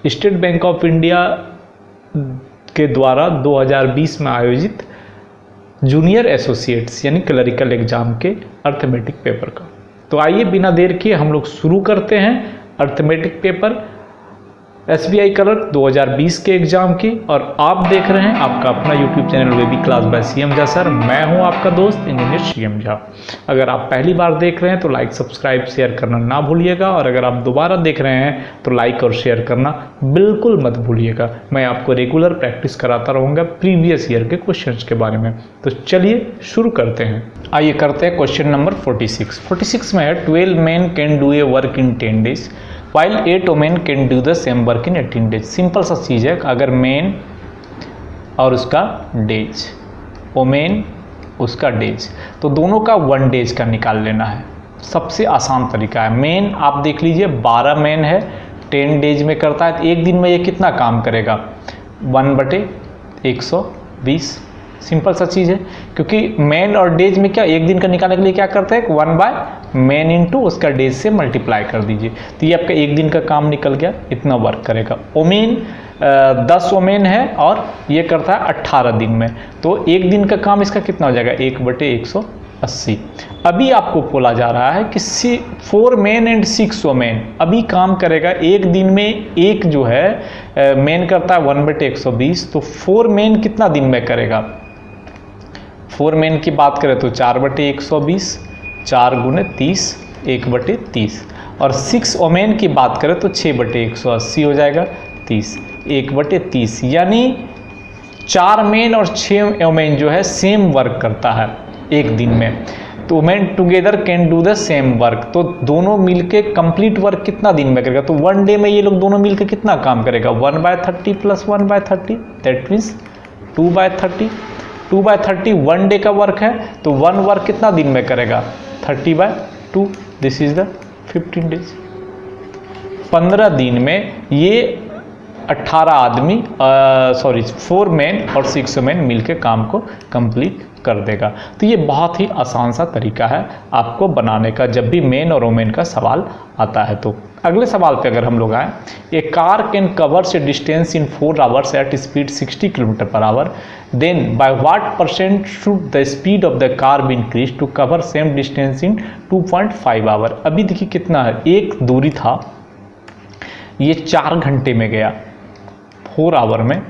State bank of India के द्वारा 2020 में आयोजित जूनियर एसोसिएट्स यानी क्लरिकल एग्जाम के अर्थमेटिक पेपर का। तो आइए बिना देर किए हम लोग शुरू करते हैं अर्थमेटिक पेपर SBI क्लर्क 2020 के एग्जाम की। और आप देख रहे हैं आपका अपना YouTube channel baby class by CM Jha sir. मैं हूं आपका दोस्त इंजीनियर CM झा। अगर आप पहली बार देख रहे हैं तो लाइक सब्सक्राइब शेयर करना ना भूलिएगा, और अगर आप दोबारा देख रहे हैं तो लाइक और शेयर करना बिल्कुल मत भूलिएगा। मैं आपको रेगुलर प्रैक्टिस कराता रहूँगा प्रीवियस ईयर के क्वेश्चन के बारे में। तो चलिए शुरू करते हैं। आइए करते हैं क्वेश्चन नंबर 46 में है 12 men can do a work in 10 days while 8 women can do the same work in 18 days। Simple सा चीज़ है, अगर मेन और उसका डेज, वोमेन उसका डेज, तो दोनों का 1 days का निकाल लेना है। सबसे आसान तरीका है। मेन आप देख लीजिए 12 मेन है, 10 days में करता है, तो एक दिन में ये कितना काम करेगा 1/120। सिंपल सा चीज़ है, क्योंकि मेन और डेज में क्या एक दिन का निकालने के लिए क्या करते हैं 1/मेन इंटू उसका डेज से मल्टीप्लाई कर दीजिए, तो ये आपका एक दिन का काम निकल गया, इतना वर्क करेगा। ओमेन 10 ओमेन है और ये करता है 18 दिन में, तो एक दिन का काम इसका कितना हो जाएगा 1/180। अभी आपको बोला जा रहा है कि 4 मेन एंड 6 वोमेन अभी काम करेगा एक दिन में। एक जो है मेन करता है 1/120, तो 4 मेन कितना दिन में करेगा। 4 मेन की बात करें तो 4/120, 4 × 30 1/30, और 6 ओमेन की बात करें तो 6/180 हो जाएगा 30 1/30, यानी 4 मेन और 6 ओमेन जो है सेम वर्क करता है एक दिन में। तो women together can do the same work, तो दोनों मिलके कंप्लीट वर्क कितना दिन में करेगा, तो 1 डे में ये लोग दोनों मिलके कितना काम करेगा 1/30 + 1/30, दैट मीन्स 2/30। 2/30 1 डे का वर्क है, तो 1 वर्क कितना दिन में करेगा 30/2, दिस इज द 15 days। 15 दिन में ये 18 आदमी 4 मेन और 6 मेन मिलके काम को कंप्लीट कर देगा। तो ये बहुत ही आसान सा तरीका है आपको बनाने का जब भी मेन और वोमेन का सवाल आता है। तो अगले सवाल पे अगर हम लोग आए, a car can covers a distance in 4 hours at speed 60 km/h, then by what % should the speed of the car be increase to cover same distance in 2.5 hours। अभी देखिए कितना है, एक दूरी था ये 4 घंटे में गया 4 hour में,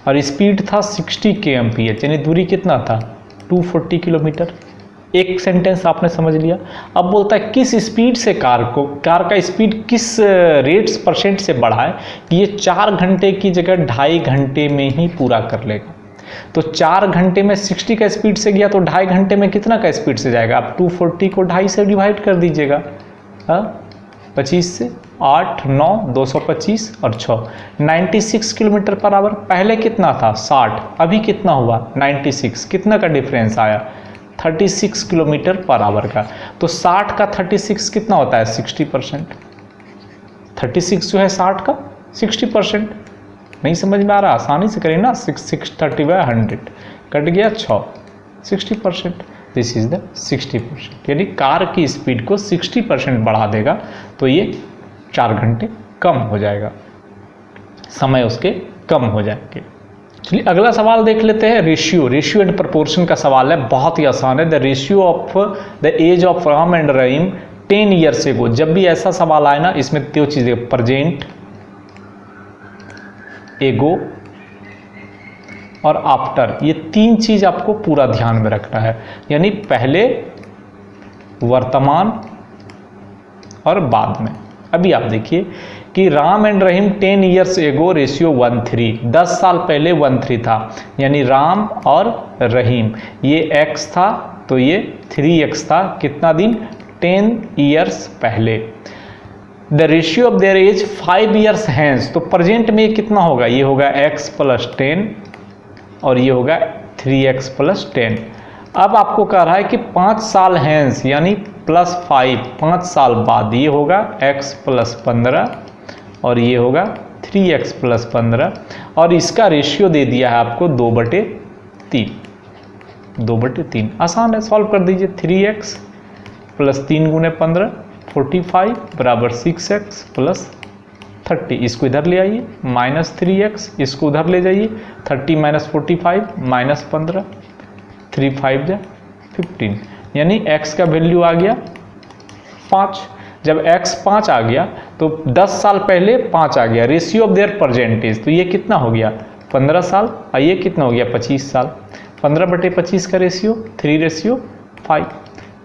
और स्पीड था 60 kmph, यानी दूरी कितना था 240 किलोमीटर। एक सेंटेंस आपने समझ लिया। अब बोलता है किस स्पीड से कार का स्पीड किस रेट्स % से बढ़ाए कि ये 4 घंटे की जगह 2.5 घंटे में ही पूरा कर लेगा। तो 4 घंटे में 60 का स्पीड से गया, तो 2.5 घंटे में कितना का स्पीड से जाएगा, आप 240 को 2.5 से डिवाइड कर दीजिएगा। 25 से 8 9 225 और 6 96 km/h। पहले कितना था 60, अभी कितना हुआ 96, कितना का डिफरेंस आया 36 km/h का। तो 60 का 36 कितना होता है 60%। 36 जो है 60 का 60%। नहीं समझ में आ रहा, आसानी से करें ना, 630/100 कट गया 6, 60%। दिस इज द 60%, यानी कार की स्पीड को 60% बढ़ा देगा तो ये 4 घंटे कम हो जाएगा, समय उसके कम हो जाएंगे। चलिए अगला सवाल देख लेते हैं। रेशियो एंड प्रपोर्शन का सवाल है, बहुत ही आसान है। The ratio of the age of Ram and Rahim 10 years ago। जब भी ऐसा सवाल आए ना, इसमें 2 चीजें प्रेजेंट, एगो और आफ्टर, ये 3 चीज आपको पूरा ध्यान में रखना है, यानी पहले, वर्तमान और बाद में। अभी आप देखिए कि Ram and Rahim 10 years ago ratio 1:3, 10 साल पहले 1:3 था, यानी राम और रहीम, ये x था तो ये 3x था, कितना दिन 10 years पहले। The ratio of their age 5 years hence, तो प्रेजेंट में कितना होगा, ये होगा x + 10 और ये होगा 3x + 10। अब आपको कह रहा है कि 5 साल हैंस यानी +5, 5 साल बाद ये होगा x + 15 और ये होगा 3x + 15, और इसका रेशियो दे दिया है आपको 2/3। 2/3 आसान है, सॉल्व कर दीजिए। 3x + 3 × 15 45 = 6x + 30, इसको इधर ले आइए -3x, इसको उधर ले जाइए 30 - 45 -15, 3 5 जा 15, यानी x का वैल्यू आ गया 5। जब x 5 आ गया तो 10 साल पहले 5 आ गया, रेशियो ऑफ देयर परसेंटेज, तो ये कितना हो गया 15 साल, और ये कितना हो गया 25 साल। 15/25 का रेशियो 3:5,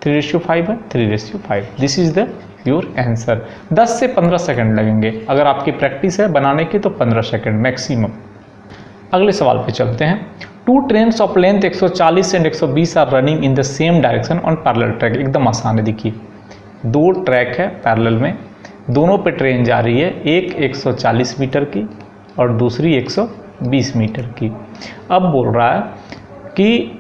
3:5 है 3:5। This is the your answer. 10 से 15 सेकंड लगेंगे, अगर आपकी प्रैक्टिस है बनाने की तो 15 सेकंड मैक्सिमम। अगले सवाल पे चलते हैं। 2 trains of length 140 and 120 are running in the same direction on parallel track. एकदम आसान है, देखिए 2 ट्रैक है पैरेलल में, दोनों पे ट्रेन जा रही है, एक 140 मीटर की और दूसरी 120 मीटर की। अब बोल रहा है कि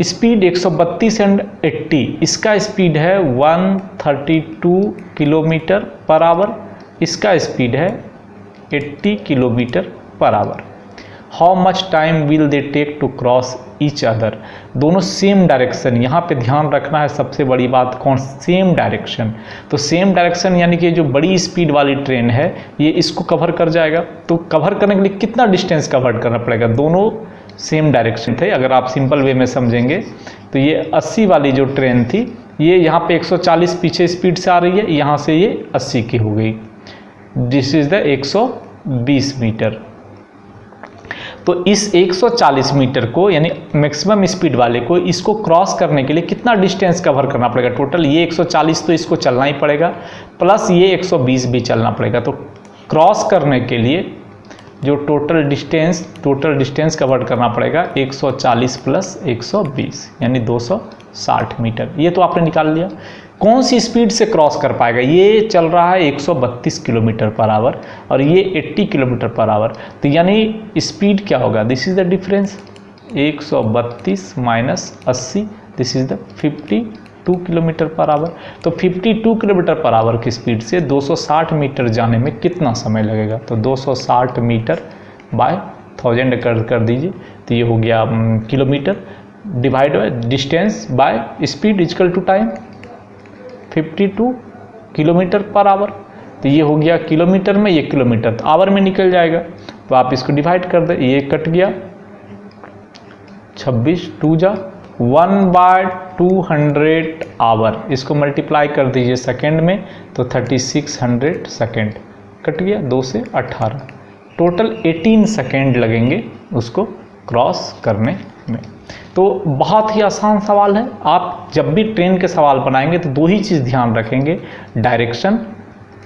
स्पीड 132 एंड 80, इसका स्पीड है 132 किलोमीटर पर आवर, इसका स्पीड है 80 kilometre per hour. How much time will they take to cross each other. दोनों सेम डायरेक्शन, यहाँ पे ध्यान रखना है सबसे बड़ी बात, कौन सेम डायरेक्शन। तो सेम डायरेक्शन यानी कि जो बड़ी स्पीड वाली ट्रेन है ये इसको कवर कर जाएगा, तो कवर करने के लिए कितना डिस्टेंस कवर करना पड़ेगा, दोनों सेम डायरेक्शन थे। अगर आप सिंपल वे में समझेंगे तो ये 80 वाली जो ट्रेन थी ये यहाँ पे 140 पीछे स्पीड से आ रही है, यहाँ से ये 80 की हो गई। This is the 120 metre. तो इस 140 मीटर को यानी मैक्सिमम स्पीड वाले को इसको क्रॉस करने के लिए कितना डिस्टेंस कवर करना पड़ेगा टोटल। ये 140 तो इसको चलना ही पड़ेगा, प्लस ये 120 भी चलना पड़ेगा। तो क्रॉस करने के लिए जो टोटल डिस्टेंस कवर करना पड़ेगा 140 प्लस 120 यानी 260 मीटर। ये तो आपने निकाल लिया। कौन सी स्पीड से क्रॉस कर पाएगा, ये चल रहा है 132 किलोमीटर पर आवर और ये 80 किलोमीटर पर आवर, तो यानी स्पीड क्या होगा, this is the difference 132 minus 80, this is the 52 kilometre per hour. तो 52 किलोमीटर पर आवर की स्पीड से 260 मीटर जाने में कितना समय लगेगा, तो 260 मीटर बाय 1000 कर दीजिए, तो ये हो गया kilometre divide by distance by speed equal to time 52 kilometre per hour. तो ये हो गया किलोमीटर में, ये किलोमीटर तो आवर में निकल जाएगा, तो आप इसको डिवाइड कर दें, ये कट गया 26 2 जा 1/200 आवर, इसको मल्टीप्लाई कर दीजिए सेकेंड में तो 3600 सेकेंड, कट गया 2 से 18, टोटल 18 सेकेंड लगेंगे उसको क्रॉस करने में। तो बहुत ही आसान सवाल है। आप जब भी ट्रेन के सवाल बनाएंगे तो 2 ही चीज़ ध्यान रखेंगे, डायरेक्शन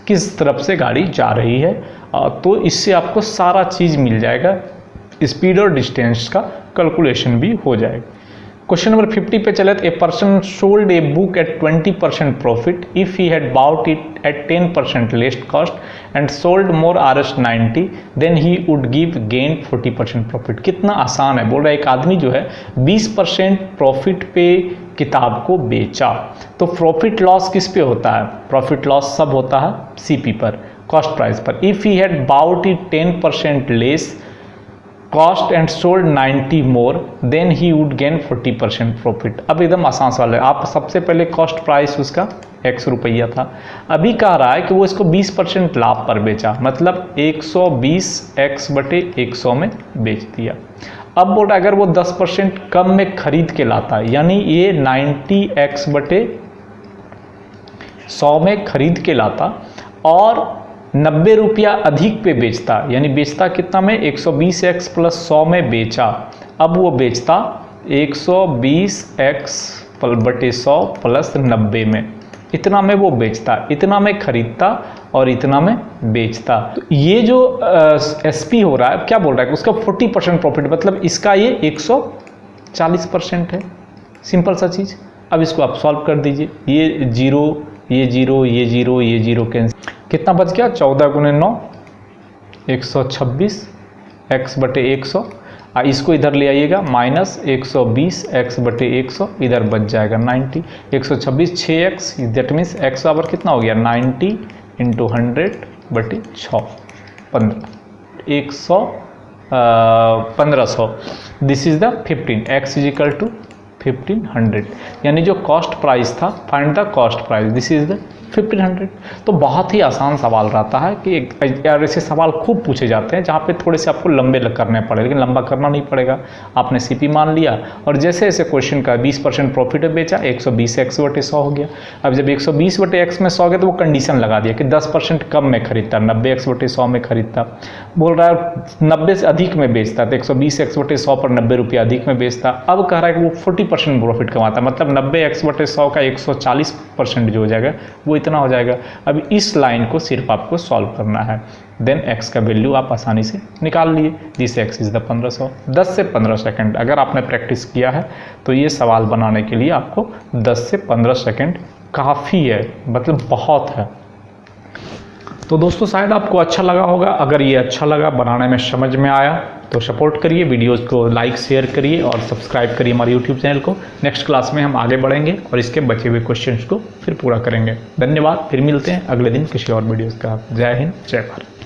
किस तरफ से गाड़ी जा रही है, तो इससे आपको सारा चीज़ मिल जाएगा, स्पीड और डिस्टेंस का कैलकुलेशन भी हो जाएगा। क्वेश्चन नंबर 50 पे चले तो a person sold a book at 20% profit if he had bought it at 10% less cost and sold more Rs90 then he would give gain 40% profit. कितना आसान है, बोल रहा है एक आदमी जो है 20% प्रॉफिट पे किताब को बेचा, तो प्रॉफिट लॉस किस पे होता है, प्रॉफिट लॉस सब होता है CP पर, कॉस्ट प्राइस पर। If he had bought it 10% less cost and sold 90 more then he would gain 40% profit. अब एकदम आसान सवाल है। आप सबसे पहले कॉस्ट प्राइस उसका x रुपया था, अभी कह रहा है कि वो इसको 20% लाभ पर बेचा, मतलब 120x/100 में बेच दिया। अब बोल रहा है अगर वो 10% कम में खरीद के लाता है, यानी ये 90x/100 में खरीद के लाता और 90 रुपया अधिक पे बेचता, यानी बेचता कितना में 120x + 100 में बेचा, अब वो बेचता 120x/100 + 90 में, इतना में वो बेचता, इतना में खरीदता और इतना में बेचता। तो ये जो SP हो रहा है, क्या बोल रहा है कि उसका 40% प्रॉफिट, मतलब इसका ये 140% है। सिंपल सा चीज़। अब इसको आप सॉल्व कर दीजिए, ये 0 ये 0 ये 0 ये 0 कैंसिल, कितना बच गया 14 × 9 126 x/100, इसको इधर ले आइएगा -120 x/100, इधर बच जाएगा 90, 126 6x, that means x our कितना हो गया 90 × 100/6 1500, दिस इज द 15, x = 1500, यानी जो कॉस्ट प्राइस था, find the cost price, this is the 1500। तो बहुत ही आसान सवाल रहता है कि यार ऐसे सवाल खूब पूछे जाते हैं जहाँ पे थोड़े से आपको लंबे करने पड़े, लेकिन लंबा करना नहीं पड़ेगा। आपने सीपी मान लिया और जैसे जैसे क्वेश्चन का 20% प्रॉफिट बेचा, 120 x बटे 100 हो गया। अब जब 120 बटे x में 100 गया तो वो कंडीशन लगा दिया कि 10% कम में खरीदता, 90 x बटे 100 में खरीदता। बोल रहा है 90 से अधिक में बेचता तो 120 x बटे 100 पर 90 रुपया अधिक में बेचता। अब कह रहा है कि वो 40% प्रॉफिट कमाता, मतलब 90 x बटे 100 का 140% जो हो जाएगा वो इतना हो जाएगा। अब इस लाइन को सिर्फ आपको सॉल्व करना है, देन x का वैल्यू आप आसानी से निकाल लिए। This x is the 1500। 10 से 15 सेकंड अगर आपने प्रैक्टिस किया है तो ये सवाल बनाने के लिए आपको 10 से 15 सेकंड काफ़ी है, मतलब बहुत है। तो दोस्तों शायद आपको अच्छा लगा होगा। अगर ये अच्छा लगा, बनाने में समझ में आया तो सपोर्ट करिए, वीडियोज़ को लाइक शेयर करिए और सब्सक्राइब करिए हमारे यूट्यूब चैनल को। नेक्स्ट क्लास में हम आगे बढ़ेंगे और इसके बचे हुए क्वेश्चंस को फिर पूरा करेंगे। धन्यवाद, फिर मिलते हैं अगले दिन किसी और वीडियोज़ का। जय हिंद, जय भारत।